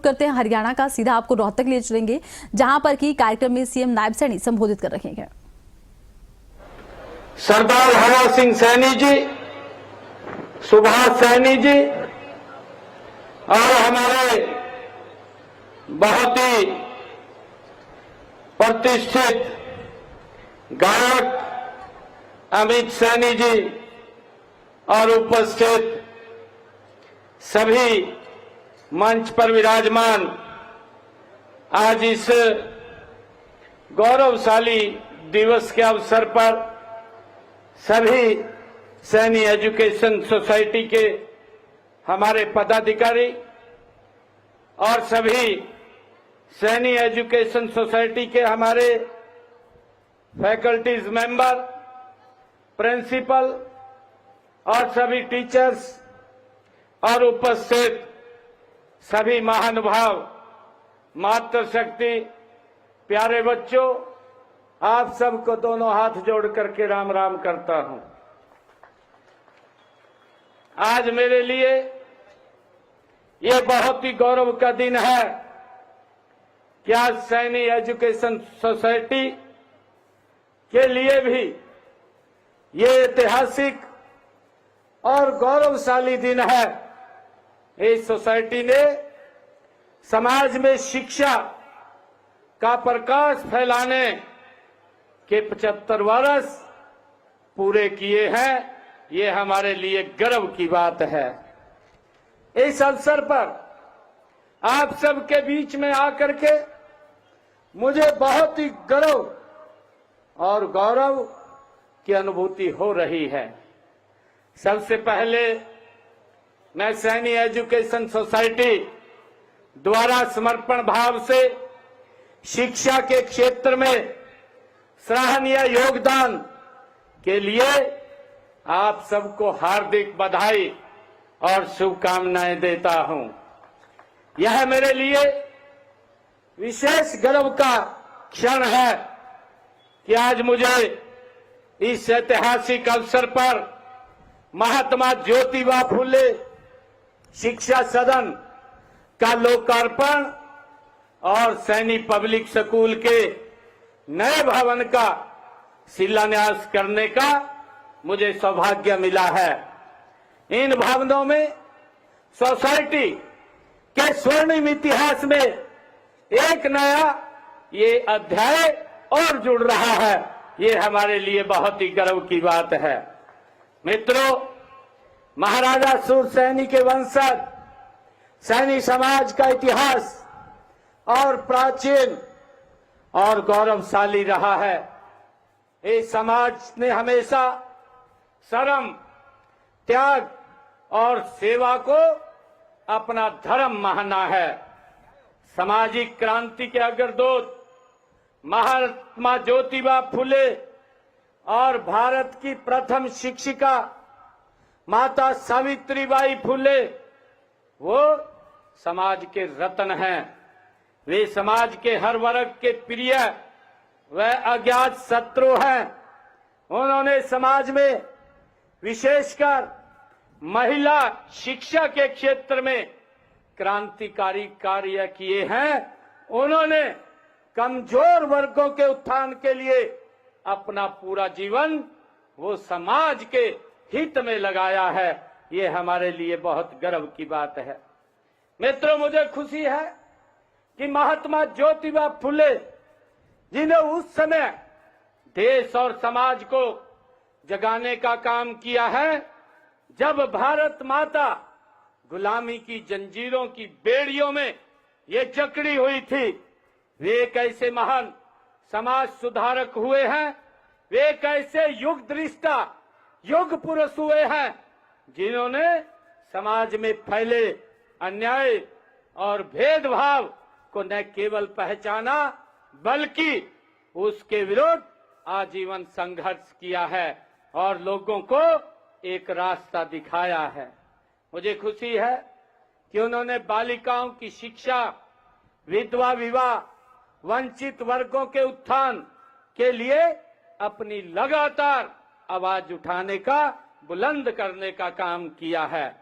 रुख करते हैं हरियाणा का, सीधा आपको रोहतक ले चलेंगे, जहां पर की कार्यक्रम में सीएम नायब सैनी संबोधित कर रहे हैं। सरदार हरा सिंह सैनी जी, सुभाष सैनी जी और हमारे बहुत ही प्रतिष्ठित गायक अमित सैनी जी और उपस्थित सभी मंच पर विराजमान आज इस गौरवशाली दिवस के अवसर पर सभी सैनी एजुकेशन सोसाइटी के हमारे पदाधिकारी और सभी सैनी एजुकेशन सोसाइटी के हमारे फैकल्टीज मेंबर, प्रिंसिपल और सभी टीचर्स और उपस्थित सभी महानुभाव, मातृशक्ति, प्यारे बच्चों, आप सबको दोनों हाथ जोड़ करके राम राम करता हूं। आज मेरे लिए ये बहुत ही गौरव का दिन है कि आज सैनी एजुकेशन सोसाइटी के लिए भी ये ऐतिहासिक और गौरवशाली दिन है। इस सोसाइटी ने समाज में शिक्षा का प्रकाश फैलाने के 75 वर्ष पूरे किए हैं। ये हमारे लिए गर्व की बात है। इस अवसर पर आप सबके बीच में आकर के मुझे बहुत ही गर्व और गौरव की अनुभूति हो रही है। सबसे पहले मैं सैनी एजुकेशन सोसाइटी द्वारा समर्पण भाव से शिक्षा के क्षेत्र में सराहनीय योगदान के लिए आप सबको हार्दिक बधाई और शुभकामनाएं देता हूं। यह मेरे लिए विशेष गर्व का क्षण है कि आज मुझे इस ऐतिहासिक अवसर पर महात्मा ज्योतिबा फुले शिक्षा सदन का लोकार्पण और सैनी पब्लिक स्कूल के नए भवन का शिलान्यास करने का मुझे सौभाग्य मिला है। इन भवनों में सोसाइटी के स्वर्णिम इतिहास में एक नया ये अध्याय और जुड़ रहा है। ये हमारे लिए बहुत ही गर्व की बात है। मित्रों, महाराजा सूरसैनी के वंशज सैनी समाज का इतिहास और प्राचीन और गौरवशाली रहा है। इस समाज ने हमेशा श्रम, त्याग और सेवा को अपना धर्म माना है। सामाजिक क्रांति के अग्रदूत महात्मा ज्योतिबा फुले और भारत की प्रथम शिक्षिका माता सावित्रीबाई फुले वो समाज के रत्न हैं। वे समाज के हर वर्ग के प्रिय व अज्ञात शत्रु हैं। उन्होंने समाज में विशेषकर महिला शिक्षा के क्षेत्र में क्रांतिकारी कार्य किए हैं। उन्होंने कमजोर वर्गों के उत्थान के लिए अपना पूरा जीवन वो समाज के हित में लगाया है। ये हमारे लिए बहुत गर्व की बात है। मित्रों, मुझे खुशी है कि महात्मा ज्योतिबा फुले जिन्हें उस समय देश और समाज को जगाने का काम किया है जब भारत माता गुलामी की जंजीरों की बेड़ियों में ये जकड़ी हुई थी। वे कैसे महान समाज सुधारक हुए हैं। वे कैसे युग दृष्टा युग पुरुष हुए हैं जिन्होंने समाज में फैले अन्याय और भेदभाव को न केवल पहचाना बल्कि उसके विरुद्ध आजीवन संघर्ष किया है और लोगों को एक रास्ता दिखाया है। मुझे खुशी है कि उन्होंने बालिकाओं की शिक्षा, विधवा विवाह, वंचित वर्गों के उत्थान के लिए अपनी लगातार आवाज उठाने का, बुलंद करने का काम किया है।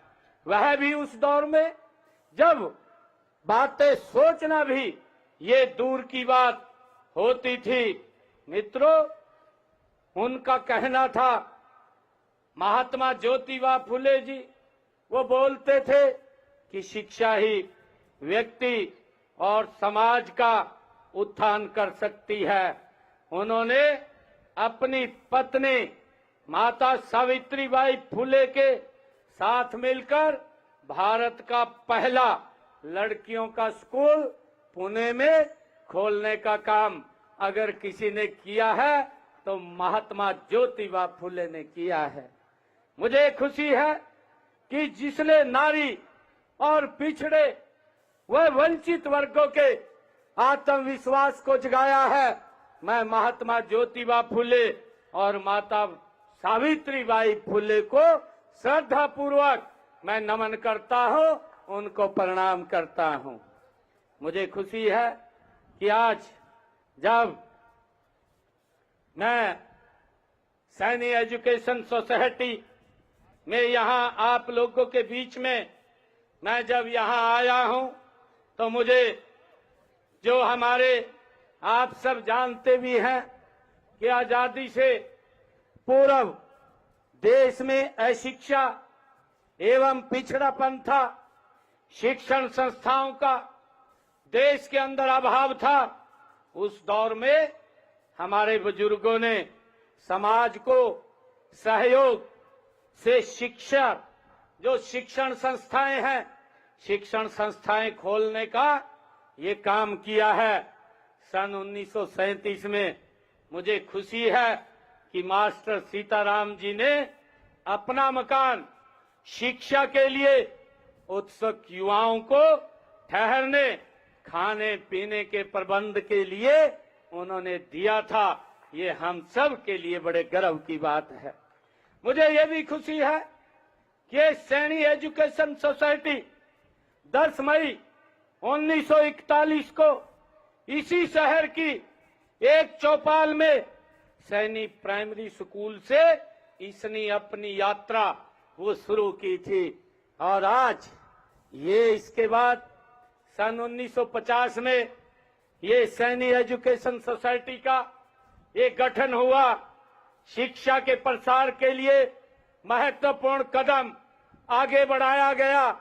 वह भी उस दौर में जब बातें सोचना भी ये दूर की बात होती थी। मित्रों, उनका कहना था, महात्मा ज्योतिबा फुले जी वो बोलते थे कि शिक्षा ही व्यक्ति और समाज का उत्थान कर सकती है। उन्होंने अपनी पत्नी माता सावित्रीबाई फुले के साथ मिलकर भारत का पहला लड़कियों का स्कूल पुणे में खोलने का काम अगर किसी ने किया है तो महात्मा ज्योतिबा फुले ने किया है। मुझे खुशी है कि जिसने नारी और पिछड़े व वंचित वर्गों के आत्मविश्वास को जगाया है, मैं महात्मा ज्योतिबा फुले और माता सावित्रीबाई फुले को श्रद्धा पूर्वक मैं नमन करता हूं, उनको प्रणाम करता हूं। मुझे खुशी है कि आज जब मैं सैनी एजुकेशन सोसाइटी में यहां आप लोगों के बीच में मैं जब यहां आया हूं तो मुझे जो हमारे आप सब जानते भी हैं कि आजादी से पूर्व देश में अशिक्षा एवं पिछड़ापन था, शिक्षण संस्थाओं का देश के अंदर अभाव था। उस दौर में हमारे बुजुर्गों ने समाज को सहयोग से शिक्षा जो शिक्षण संस्थाएं हैं, शिक्षण संस्थाएं खोलने का ये काम किया है। सन 1937 में मुझे खुशी है कि मास्टर सीताराम जी ने अपना मकान शिक्षा के लिए उत्सुक युवाओं को ठहरने खाने पीने के प्रबंध के लिए उन्होंने दिया था। ये हम सब के लिए बड़े गर्व की बात है। मुझे ये भी खुशी है कि सैनी एजुकेशन सोसाइटी 10 मई 1941 को इसी शहर की एक चौपाल में सैनी प्राइमरी स्कूल से इसने अपनी यात्रा वो शुरू की थी और आज ये इसके बाद सन 1950 में ये सैनी एजुकेशन सोसाइटी का एक गठन हुआ। शिक्षा के प्रसार के लिए महत्वपूर्ण कदम आगे बढ़ाया गया,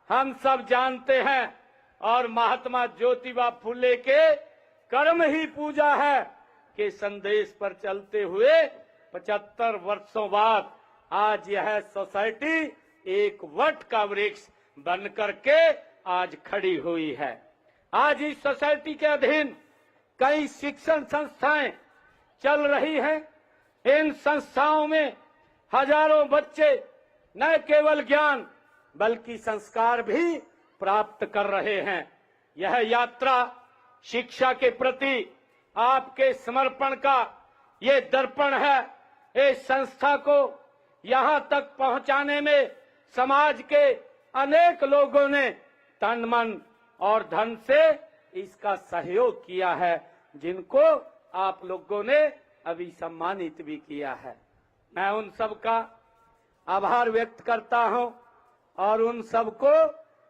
हम सब जानते हैं। और महात्मा ज्योतिबा फुले के कर्म ही पूजा है कि संदेश पर चलते हुए 75 वर्षों बाद आज यह सोसाइटी एक वट का वृक्ष बन करके आज खड़ी हुई है। आज इस सोसाइटी के अधीन कई शिक्षण संस्थाएं चल रही हैं। इन संस्थाओं में हजारों बच्चे न केवल ज्ञान बल्कि संस्कार भी प्राप्त कर रहे हैं। यह यात्रा शिक्षा के प्रति आपके समर्पण का ये दर्पण है। इस संस्था को यहां तक पहुंचाने में समाज के अनेक लोगों ने तन मन और धन से इसका सहयोग किया है, जिनको आप लोगों ने अभी सम्मानित भी किया है। मैं उन सब का आभार व्यक्त करता हूं और उन सब को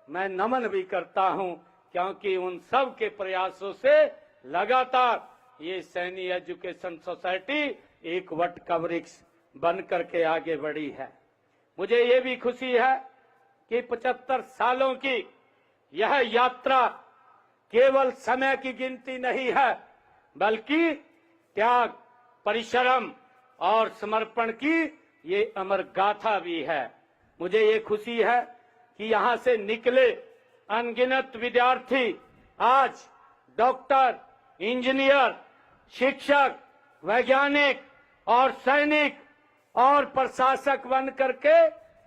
मैं नमन भी करता हूं, क्योंकि उन सब के प्रयासों से लगातार ये सैनी एजुकेशन सोसाइटी एक वट का वृक्ष बन करके आगे बढ़ी है। मुझे ये भी खुशी है कि 75 सालों की यह यात्रा केवल समय की गिनती नहीं है, बल्कि त्याग, परिश्रम और समर्पण की ये अमर गाथा भी है। मुझे ये खुशी है कि यहां से निकले अनगिनत विद्यार्थी आज डॉक्टर, इंजीनियर, शिक्षक, वैज्ञानिक और सैनिक और प्रशासक बन करके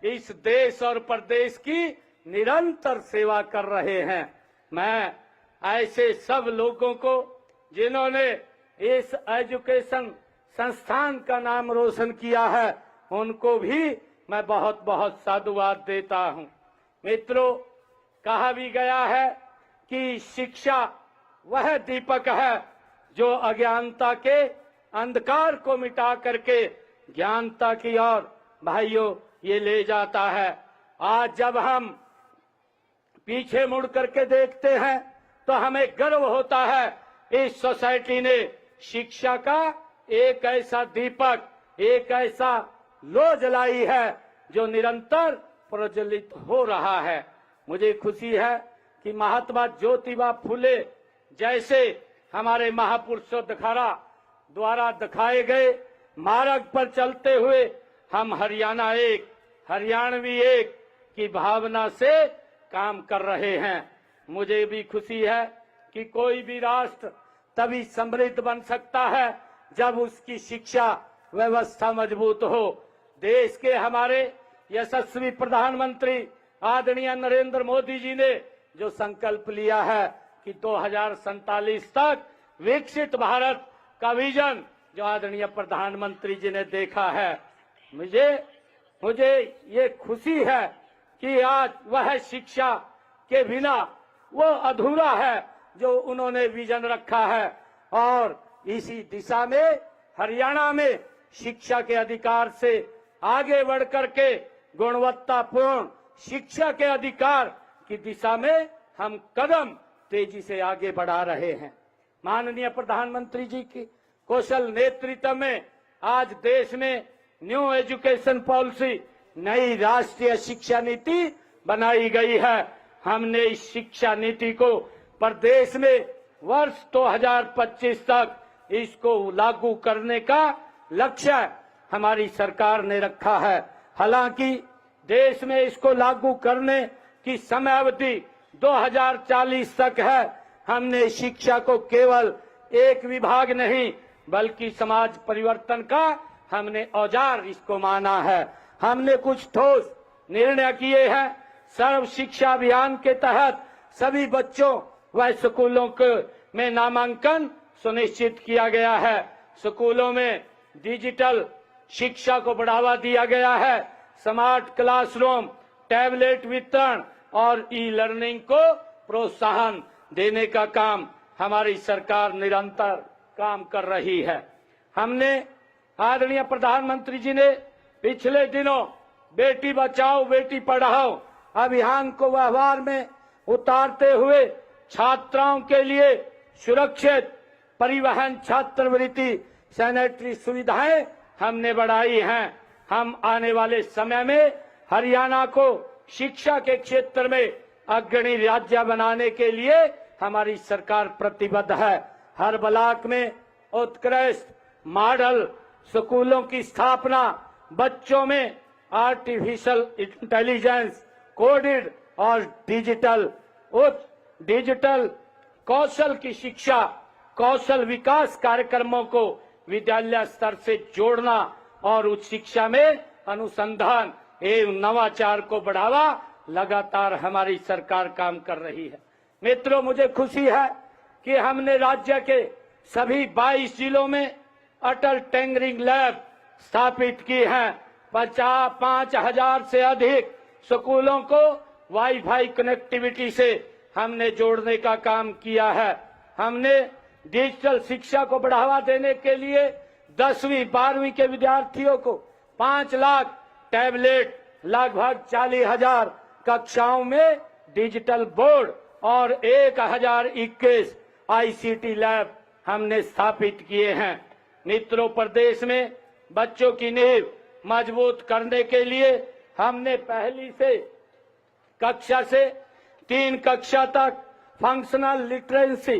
इस देश और प्रदेश की निरंतर सेवा कर रहे हैं। मैं ऐसे सब लोगों को जिन्होंने इस एजुकेशन संस्थान का नाम रोशन किया है, उनको भी मैं बहुत बहुत साधुवाद देता हूं। मित्रों, कहा भी गया है कि शिक्षा वह दीपक है जो अज्ञानता के अंधकार को मिटा करके ज्ञानता की ओर भाइयों ये ले जाता है। आज जब हम पीछे मुड़ करके देखते हैं तो हमें गर्व होता है। इस सोसाइटी ने शिक्षा का एक ऐसा दीपक, एक ऐसा लो जलाई है जो निरंतर प्रज्वलित हो रहा है। मुझे खुशी है कि महात्मा ज्योतिबा फुले जैसे हमारे महापुरुषों द्वारा दिखाए गए मार्ग पर चलते हुए हम हरियाणा एक, हरियाणवी एक की भावना से काम कर रहे हैं। मुझे भी खुशी है कि कोई भी राष्ट्र तभी समृद्ध बन सकता है जब उसकी शिक्षा व्यवस्था मजबूत हो। देश के हमारे यशस्वी प्रधानमंत्री आदरणीय नरेंद्र मोदी जी ने जो संकल्प लिया है कि 2047 तक विकसित भारत का विजन जो आदरणीय प्रधानमंत्री जी ने देखा है, मुझे ये खुशी है कि आज वह शिक्षा के बिना वो अधूरा है जो उन्होंने विजन रखा है। और इसी दिशा में हरियाणा में शिक्षा के अधिकार से आगे बढ़ करके गुणवत्तापूर्ण शिक्षा के अधिकार की दिशा में हम कदम तेजी से आगे बढ़ा रहे हैं। माननीय प्रधानमंत्री जी की कौशल नेतृत्व में आज देश में न्यू एजुकेशन पॉलिसी, नई राष्ट्रीय शिक्षा नीति बनाई गई है। हमने इस शिक्षा नीति को प्रदेश में वर्ष 2025 तक इसको लागू करने का लक्ष्य हमारी सरकार ने रखा है। हालांकि देश में इसको लागू करने की समय अवधि 2040 तक है। हमने शिक्षा को केवल एक विभाग नहीं बल्कि समाज परिवर्तन का हमने औजार इसको माना है। हमने कुछ ठोस निर्णय किए हैं। सर्व शिक्षा अभियान के तहत सभी बच्चों व स्कूलों में नामांकन सुनिश्चित किया गया है। स्कूलों में डिजिटल शिक्षा को बढ़ावा दिया गया है। स्मार्ट क्लासरूम, टैबलेट वितरण और ई लर्निंग को प्रोत्साहन देने का काम हमारी सरकार निरंतर काम कर रही है। हमने आदरणीय प्रधानमंत्री जी ने पिछले दिनों बेटी बचाओ बेटी पढ़ाओ अभियान को व्यवहार में उतारते हुए छात्राओं के लिए सुरक्षित परिवहन, छात्रवृत्ति, सैनिटरी सुविधाएं हमने बढ़ाई हैं। हम आने वाले समय में हरियाणा को शिक्षा के क्षेत्र में अग्रणी राज्य बनाने के लिए हमारी सरकार प्रतिबद्ध है। हर ब्लॉक में उत्कृष्ट मॉडल स्कूलों की स्थापना, बच्चों में आर्टिफिशियल इंटेलिजेंस, कोडिड और डिजिटल कौशल की शिक्षा, कौशल विकास कार्यक्रमों को विद्यालय स्तर से जोड़ना और उच्च शिक्षा में अनुसंधान एवं नवाचार को बढ़ावा लगातार हमारी सरकार काम कर रही है। मित्रों, मुझे खुशी है कि हमने राज्य के सभी 22 जिलों में अटल टिंकरिंग लैब स्थापित की हैं। 5,000 से अधिक स्कूलों को वाईफाई कनेक्टिविटी से हमने जोड़ने का काम किया है। हमने डिजिटल शिक्षा को बढ़ावा देने के लिए 10वीं 12वीं के विद्यार्थियों को 5 लाख टैबलेट, लगभग 40,000 कक्षाओं में डिजिटल बोर्ड और 1021 आईसीटी लैब हमने स्थापित किए हैं। मित्रों, प्रदेश में बच्चों की नींव मजबूत करने के लिए हमने पहली से कक्षा से 3 कक्षा तक फंक्शनल लिटरेसी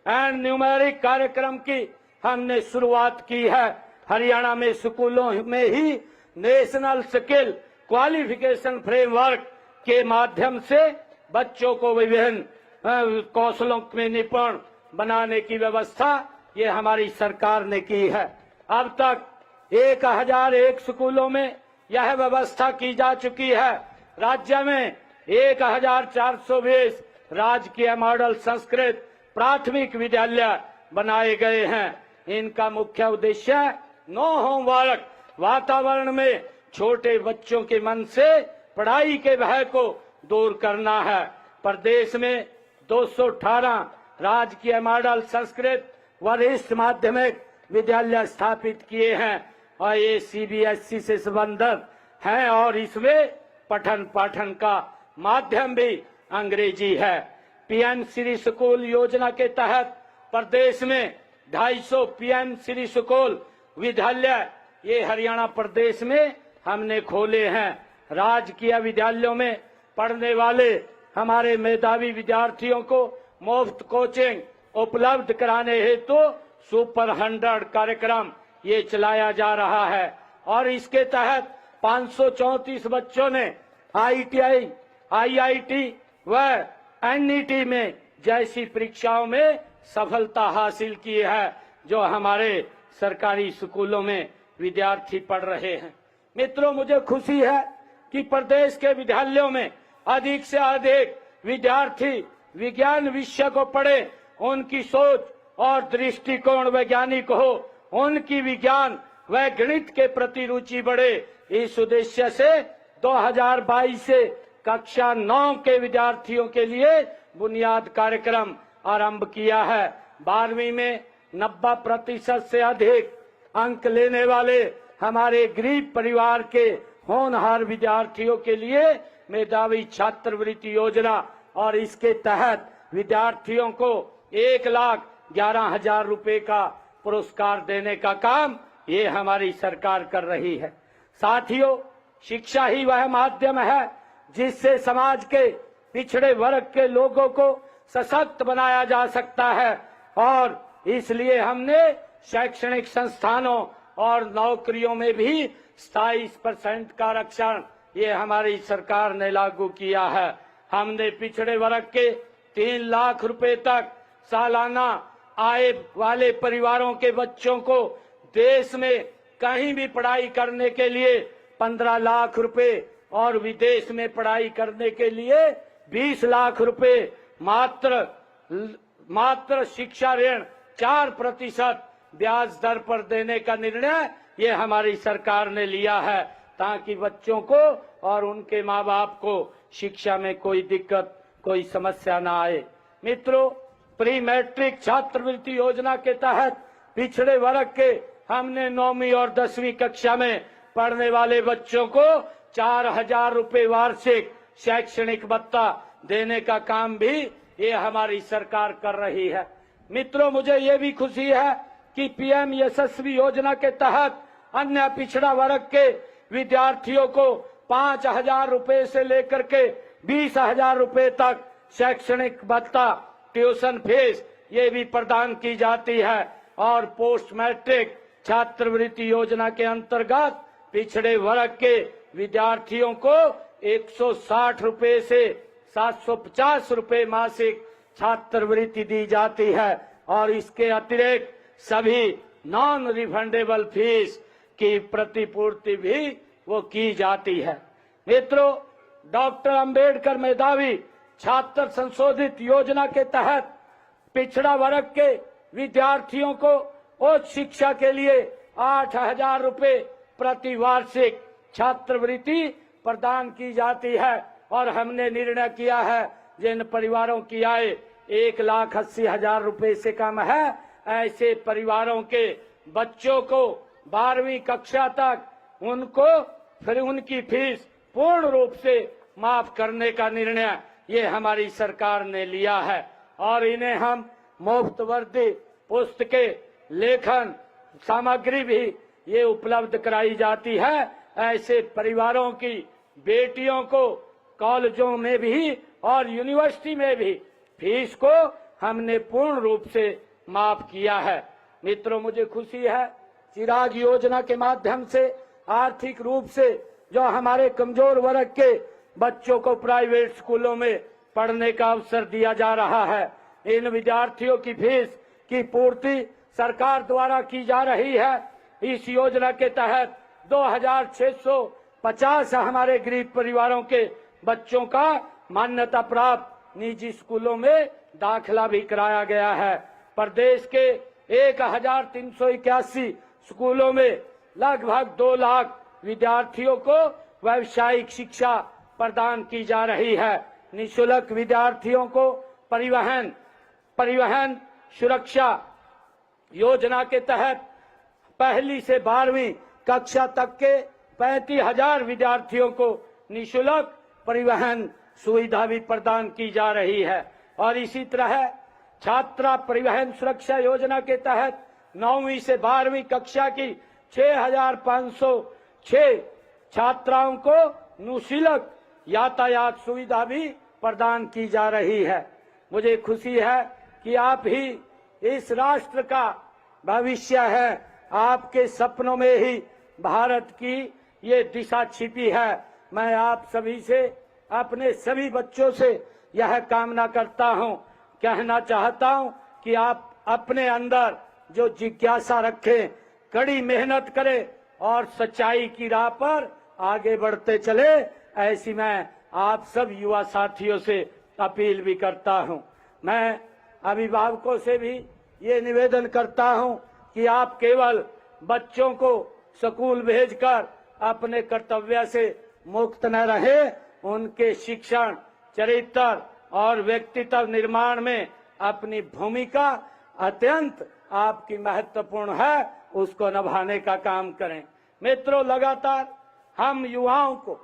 एंड न्यूमेरिक कार्यक्रम की हमने शुरुआत की है। हरियाणा में स्कूलों में ही नेशनल स्किल क्वालिफिकेशन फ्रेमवर्क के माध्यम से बच्चों को विभिन्न कौशलों में निपुण बनाने की व्यवस्था ये हमारी सरकार ने की है। अब तक 1001 स्कूलों में यह व्यवस्था की जा चुकी है। राज्य में 1420 राजकीय मॉडल संस्कृत प्राथमिक विद्यालय बनाए गए हैं। इनका मुख्य उद्देश्य नो होमवर्क वातावरण में छोटे बच्चों के मन से पढ़ाई के भय को दूर करना है। प्रदेश में 218 राजकीय मॉडल संस्कृत वरिष्ठ माध्यमिक विद्यालय स्थापित किए हैं और ये सीबीएसई से संबंधित हैं और इसमें पठन पाठन का माध्यम भी अंग्रेजी है। पीएम श्री स्कूल योजना के तहत प्रदेश में 250 पीएम श्री स्कूल विद्यालय ये हरियाणा प्रदेश में हमने खोले हैं। राजकीय विद्यालयों में पढ़ने वाले हमारे मेधावी विद्यार्थियों को मुफ्त कोचिंग उपलब्ध कराने हेतु सुपर 100 कार्यक्रम ये चलाया जा रहा है और इसके तहत 534 बच्चों ने IIT, IIT व NET में जैसी परीक्षाओं में सफलता हासिल की है जो हमारे सरकारी स्कूलों में विद्यार्थी पढ़ रहे हैं। मित्रों, मुझे खुशी है कि प्रदेश के विद्यालयों में अधिक से अधिक विद्यार्थी विज्ञान विषय को पढ़े, उनकी सोच और दृष्टिकोण वैज्ञानिक हो, उनकी विज्ञान व गणित के प्रति रुचि बढ़े। इस उद्देश्य से 2022 से कक्षा 9 के विद्यार्थियों के लिए बुनियाद कार्यक्रम आरंभ किया है। 12वीं में 90% से अधिक अंक लेने वाले हमारे गरीब परिवार के होनहार विद्यार्थियों के लिए मेधावी छात्रवृत्ति योजना और इसके तहत विद्यार्थियों को 1,11,000 रुपए का पुरस्कार देने का काम ये हमारी सरकार कर रही है। साथियों, शिक्षा ही वह माध्यम है जिससे समाज के पिछड़े वर्ग के लोगों को सशक्त बनाया जा सकता है और इसलिए हमने शैक्षणिक संस्थानों और नौकरियों में भी 27% का आरक्षण ये हमारी सरकार ने लागू किया है। हमने पिछड़े वर्ग के 3 लाख रुपए तक सालाना आय वाले परिवारों के बच्चों को देश में कहीं भी पढ़ाई करने के लिए 15 लाख रुपए और विदेश में पढ़ाई करने के लिए 20 लाख रुपए मात्र शिक्षा ऋण 4% ब्याज दर पर देने का निर्णय ये हमारी सरकार ने लिया है ताकि बच्चों को और उनके माँ बाप को शिक्षा में कोई दिक्कत, कोई समस्या ना आए। मित्रों, प्री मैट्रिक छात्रवृत्ति योजना के तहत पिछड़े वर्ग के हमने 9वीं और 10वीं कक्षा में पढ़ने वाले बच्चों को 4,000 रुपए वार्षिक शैक्षणिक भत्ता देने का काम भी ये हमारी सरकार कर रही है। मित्रों, मुझे ये भी खुशी है कि पीएम यशस्वी योजना के तहत अन्य पिछड़ा वर्ग के विद्यार्थियों को 5,000 रुपए से लेकर के 20,000 रुपए तक शैक्षणिक भत्ता, ट्यूशन फीस ये भी प्रदान की जाती है और पोस्ट मैट्रिक छात्रवृत्ति योजना के अंतर्गत पिछड़े वर्ग के विद्यार्थियों को 160 रुपए से 750 रुपए मासिक छात्रवृत्ति दी जाती है और इसके अतिरिक्त सभी नॉन रिफंडेबल फीस की प्रतिपूर्ति भी वो की जाती है। मित्रों, डॉक्टर अंबेडकर मेधावी छात्र संशोधित योजना के तहत पिछड़ा वर्ग के विद्यार्थियों को उच्च शिक्षा के लिए 8,000 रुपए प्रति वार्षिक छात्रवृत्ति प्रदान की जाती है और हमने निर्णय किया है जिन परिवारों की आय 1,80,000 रुपए से कम है ऐसे परिवारों के बच्चों को 12वीं कक्षा तक उनको फिर उनकी फीस पूर्ण रूप से माफ करने का निर्णय ये हमारी सरकार ने लिया है और इन्हें हम मुफ्त वर्दी, पुस्तकें, लेखन सामग्री भी ये उपलब्ध कराई जाती है। ऐसे परिवारों की बेटियों को कॉलेजों में भी और यूनिवर्सिटी में भी फीस को हमने पूर्ण रूप से माफ किया है। मित्रों, मुझे खुशी है चिराग योजना के माध्यम से आर्थिक रूप से जो हमारे कमजोर वर्ग के बच्चों को प्राइवेट स्कूलों में पढ़ने का अवसर दिया जा रहा है। इन विद्यार्थियों की फीस की पूर्ति सरकार द्वारा की जा रही है। इस योजना के तहत 2,650 हमारे गरीब परिवारों के बच्चों का मान्यता प्राप्त निजी स्कूलों में दाखिला भी कराया गया है। प्रदेश के 1,381 स्कूलों में लगभग 2 लाख विद्यार्थियों को व्यावसायिक शिक्षा प्रदान की जा रही है। निःशुल्क विद्यार्थियों को परिवहन सुरक्षा योजना के तहत 1ली से 12वीं कक्षा तक के 35,000 विद्यार्थियों को निःशुल्क परिवहन सुविधा भी प्रदान की जा रही है। और इसी तरह छात्रा परिवहन सुरक्षा योजना के तहत 9वीं से 12वीं कक्षा की 6,506 छात्राओं को निःशुल्क यातायात सुविधा भी प्रदान की जा रही है। मुझे खुशी है कि आप ही इस राष्ट्र का भविष्य है। आपके सपनों में ही भारत की ये दिशा छिपी है। मैं आप सभी से, अपने सभी बच्चों से यह कामना करता हूं, कहना चाहता हूं कि आप अपने अंदर जो जिज्ञासा रखें, कड़ी मेहनत करें और सच्चाई की राह पर आगे बढ़ते चले। ऐसी मैं आप सब युवा साथियों से अपील भी करता हूं। मैं अभिभावकों से भी ये निवेदन करता हूं कि आप केवल बच्चों को स्कूल भेजकर अपने कर्तव्य से मुक्त न रहे, उनके शिक्षण, चरित्र और व्यक्तित्व निर्माण में अपनी भूमिका अत्यंत आपकी महत्वपूर्ण है, उसको निभाने का काम करें। मित्रों, लगातार हम युवाओं को,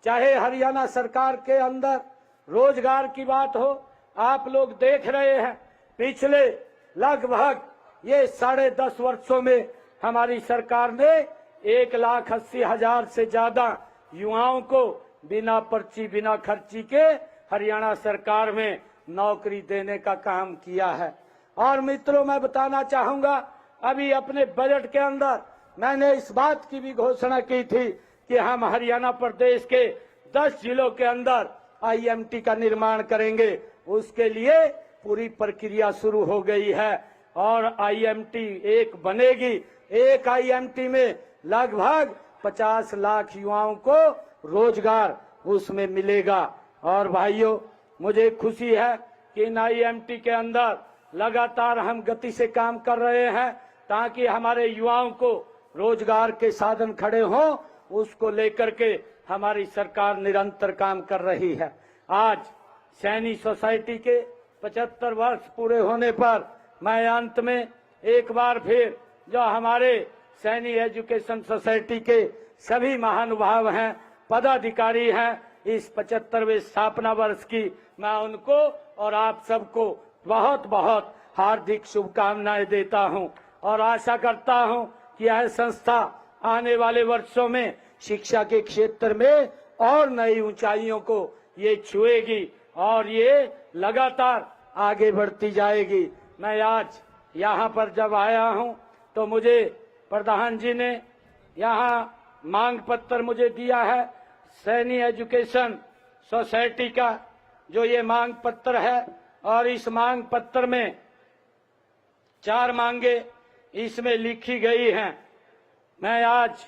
चाहे हरियाणा सरकार के अंदर रोजगार की बात हो, आप लोग देख रहे हैं पिछले लगभग ये 10.5 वर्षों में हमारी सरकार ने 1,80,000 से ज्यादा युवाओं को बिना पर्ची, बिना खर्ची के हरियाणा सरकार में नौकरी देने का काम किया है। और मित्रों, मैं बताना चाहूंगा, अभी अपने बजट के अंदर मैंने इस बात की भी घोषणा की थी कि हम हरियाणा प्रदेश के 10 जिलों के अंदर IMT का निर्माण करेंगे। उसके लिए पूरी प्रक्रिया शुरू हो गई है और IMT एक बनेगी। एक IMT में लगभग 50 लाख युवाओं को रोजगार उसमें मिलेगा। और भाइयों, मुझे खुशी है कि इन IMT के अंदर लगातार हम गति से काम कर रहे हैं ताकि हमारे युवाओं को रोजगार के साधन खड़े हों। उसको लेकर के हमारी सरकार निरंतर काम कर रही है। आज सैनी सोसाइटी के 75 वर्ष पूरे होने पर मैं अंत में एक बार फिर जो हमारे सैनी एजुकेशन सोसाइटी के सभी महानुभाव हैं, पदाधिकारी हैं, इस 75वें स्थापना वर्ष की मैं उनको और आप सबको बहुत बहुत हार्दिक शुभकामनाएं देता हूं और आशा करता हूं कि यह संस्था आने वाले वर्षों में शिक्षा के क्षेत्र में और नई ऊंचाइयों को ये छुएगी और ये लगातार आगे बढ़ती जाएगी। मैं आज यहाँ पर जब आया हूँ तो मुझे प्रधान जी ने यहाँ मांग पत्र मुझे दिया है सैनी एजुकेशन सोसाइटी का, जो ये मांग पत्र है। और इस मांग पत्र में 4 मांगे इसमें लिखी गई हैं। मैं आज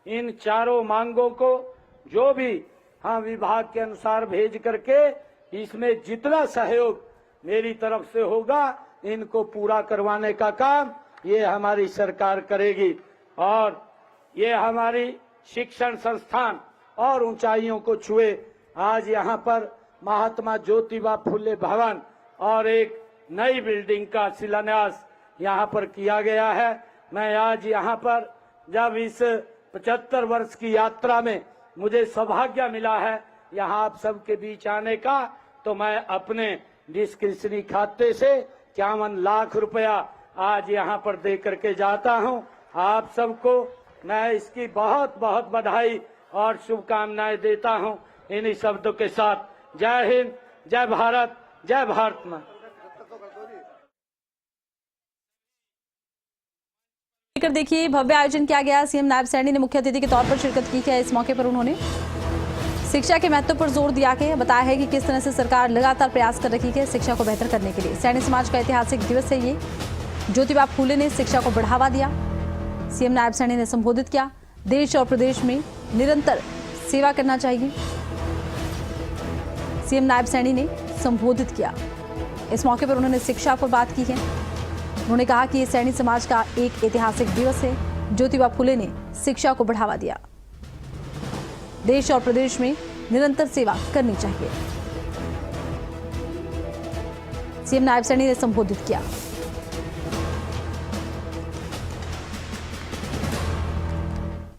इन चारों मांगों को जो भी हम विभाग के अनुसार भेज करके इसमें जितना सहयोग मेरी तरफ से होगा इनको पूरा करवाने का काम ये हमारी सरकार करेगी और ये हमारी शिक्षण संस्थान और ऊंचाइयों को छुए। आज यहाँ पर महात्मा ज्योतिबा फुले भवन और एक नई बिल्डिंग का शिलान्यास यहाँ पर किया गया है। मैं आज यहाँ पर जब इस 75 वर्ष की यात्रा में मुझे सौभाग्य मिला है यहाँ आप सबके बीच आने का, तो मैं अपने डिस्क्रिप्शनरी खाते से 51 लाख रुपया आज यहाँ पर दे करके जाता हूँ। आप सबको मैं इसकी बहुत बहुत बधाई और शुभकामनाएं देता हूँ। इन्हीं शब्दों के साथ जय हिंद, जय भारत, जय भारत मां। देखिए, भव्य आयोजन किया गया। सीएम नायब सैनी ने मुख्य अतिथि के तौर पर शिरकत की है। इस मौके पर उन्होंने शिक्षा के महत्व पर जोर दिया के बताया है कि किस तरह से सरकार लगातार प्रयास कर रही है शिक्षा को बेहतर करने के लिए। सैनी समाज का ऐतिहासिक दिवस है ये। ज्योतिबा फूले ने शिक्षा को बढ़ावा दिया। सीएम नायब सैनी ने संबोधित किया, देश और प्रदेश में निरंतर सेवा करना चाहिए। सीएम नायब सैनी ने संबोधित किया। इस मौके पर उन्होंने शिक्षा पर बात की है। उन्होंने कहा कि ये सैनी समाज का एक ऐतिहासिक दिवस है। ज्योतिबा फूले ने शिक्षा को बढ़ावा दिया। देश और प्रदेश में निरंतर सेवा करनी चाहिए। सीएम नायब सैनी ने संबोधित किया।